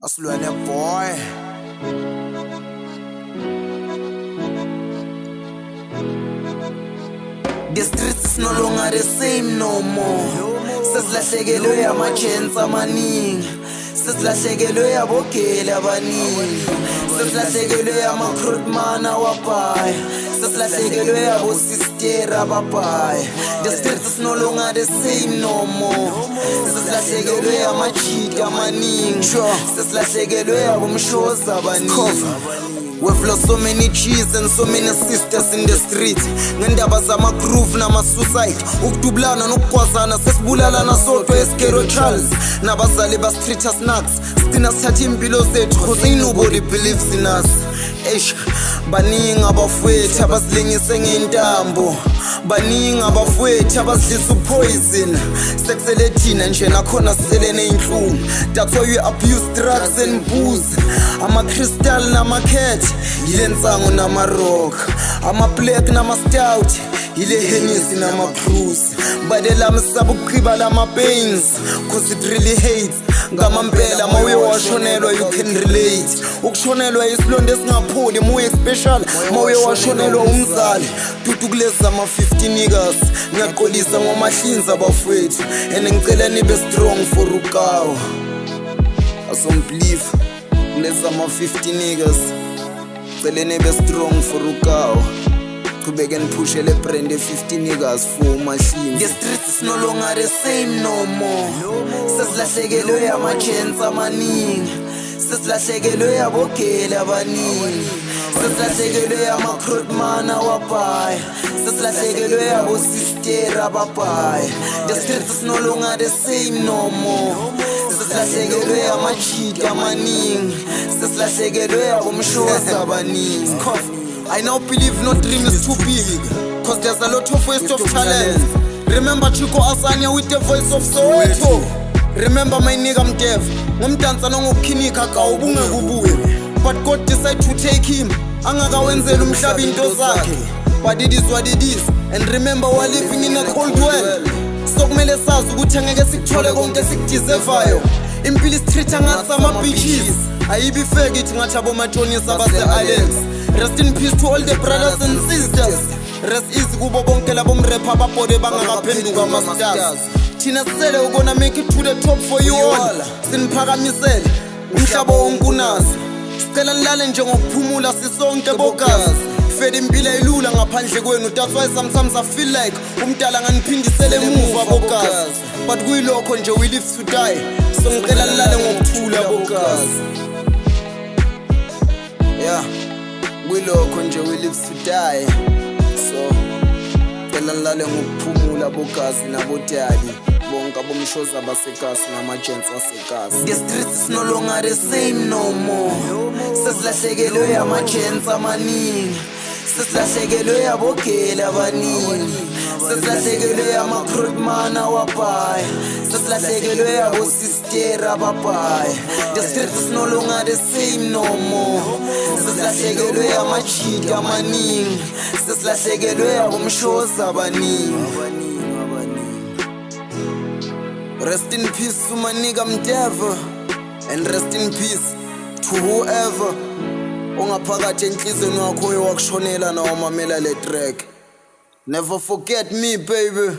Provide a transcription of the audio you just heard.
Asilwane boy. The streets is no longer the same no more. Sesilahlekelwe ama-chance amaningi, sesilahlekelwe abogeli abaningi, sesilahlekelwe ama-crudman awabhaya, sesilahlekelwe abosistera ababhaya. The streets is no longer the same no more. Sesilahlekelwe ama-cheat amaningi, sesilahlekelwe abomshozi abaningi. We've lost so many G's and so many sisters in the street. Ngendaba zama-groove nama-suicide, ukudublana nokukwazana, sesibulalana sodwa eskero Charles. Nabazali bas-treat us nuts, sithina sithatha impilo zethu cause ain't nobody believes in us. Eish, baningi abafowethu abasilengise ngentambo, baningi abafowethu abasidlisa upoison. Sekusele thina nje nakhona sisele ney'nhlungu. That's why we abuse drugs and booze. Ama-crystal nama-cat, yile nsango nama-rock, ama-black nama-stout, yile Hennessy nama-cruise. Badelami saba ukuqiba lama-pains cause it really hates. Ngamampela mawuye washonelwa you can relate. Ukushonelwa isilonda esingapholi muye special mawuye washonelwa umzali. Tutu kulezi ama-50 niggas, ngiyaqolisa ngomahlinza bafowethu, and ngicela nibe strong for ukawa. I don't believe kulezi ama-50 niggas, ngicela nibe strong for ukawa. Qhubeke nipushe le brand e-50 niggas for umahlinza. The streets is no longer the same no more. Sesilahlekelwe ama-chance amaningi, sesilahlekelwe abogeli abaningi, sesilahlekelwe ama-crudman awabhaya, sesilahlekelwe abosistera ababhaya. The streets is no longer the same no more. Sesilahlekelwe ama-cheat amaningi, sesilahlekelwe abomshozi abaningi. I now believe no dream is too big, cause there's a lot of waste of talent. Remember Chico Asanya with the voice of Soweto. Remember my nigga Mdev, ngomdansa nongokhinika kawubunge kubuye. But God decided to take him, angakawenzela umhlaba into zakhe. But it is what it is, and remember we're living in a cold world. So kumele sazi ukuthi angeke sikuthole konke esikudeservayo. Impilo isitreat ngathi ama-bitches, ayibi fake ithi ngathi abomatonisa base-Alex. Rest in peace to all the brothers and sisters. Rest easy kubo bonke labo mrap ababhode bangakaphenduka ama-stars. Thina sisele ukona make it to the top for you all. Siniphakamisele umhlaba wonke unazi, sicela nilale njengokuphumula sisonke bogazi. Fed impilo ayilula ngaphandle kwenu, that's why sometimes I feel like umdala nganiphindisele emuva bogazi. But kuyilokho nje we live to die, so ngicela nilale ngokuthula bogazi. Yeah, kuyilokho nje we live to die, so ngicela nilale ngokuphumula bogazi nabodali bonke abomshozi abasekasi nama-gents asekasi. The streets is no longer the same no more. Sesilahlekelwe ama-gents amaningi, sesilahlekelwe abogeli abaningi, sesilahlekelwe ama-crudman awabhaya, sesilahlekelwe abosistera ababhaya. The streets is no longer the same no more. Sesilahlekelwe ama-cheat amaningi, sesilahlekelwe abomshozi abaningi. Rest in peace to my nigga Mdev, and rest in peace to whoever ongaphakathi enhlizweni wakho wakushonela na wamamela le track. Never forget me baby.